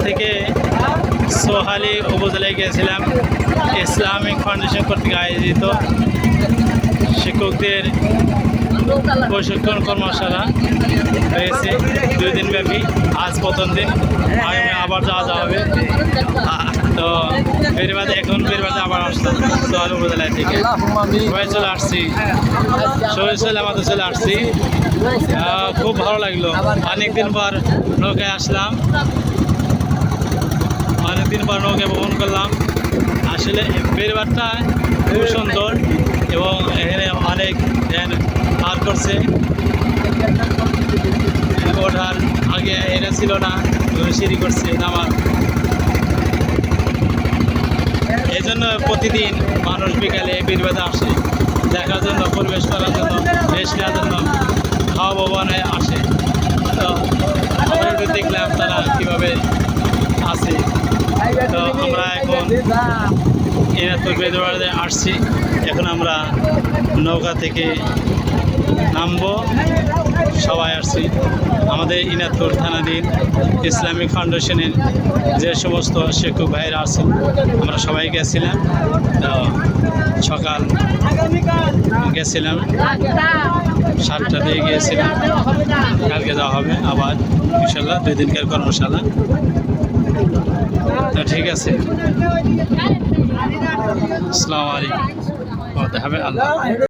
থেকে সোহালি উপজেলায় গিয়েছিলাম। ইসলামিক ফাউন্ডেশন কর্তৃক আয়োজিত শিক্ষকদের প্রশিক্ষণ কর্মশালা হয়েছে 2 দিন ব্যাপী। আজ প্রথম দিন, আগামী আবার যাওয়া হবে। তো এখন বেরবাদে আবার আসলাম সোহালি উপজেলায় থেকে। সবাই চলে আসছি, আমাদের চলে আসছি। খুব ভালো লাগলো। অনেকদিন পর নৌকায় আসলাম, অনেকদিন পর নৌকায় ভ্রমণ করলাম। আসলে বেরবাদটা খুব সুন্দর এবং এখানে অনেক পার করছে। ওঠার আগে এটা ছিল না, সিঁড়ি করছে নামার। এই জন্য প্রতিদিন মানুষ বিকালে বেরবাদে আসে দেখার জন্য, পরিবেশ করার জন্য, রেস্ট নেওয়ার জন্য, খাওয়া ভবনে আসে। তো আমরা একটু দেখলাম তারা কীভাবে আছে। তো আমরা এখন ইনাতপুর বেদবাড়িতে আসছি। এখন আমরা নৌকা থেকে নামবো, সবাই আসছি। আমাদের ইনাতপুর থানাধীন ইসলামিক ফাউন্ডেশনের যে সমস্ত শিক্ষক ভাইয়েরা আছেন, আমরা সবাই গেছিলাম। তো সকাল গেছিলাম, 7টা দিয়ে গিয়েছিলাম। কালকে যাওয়া হবে আবার ইনশাল্লাহ, 2 দিনকার কর্মশালা। তো ঠিক আছে, আসসালামু আলাইকুম। আল্লাহ।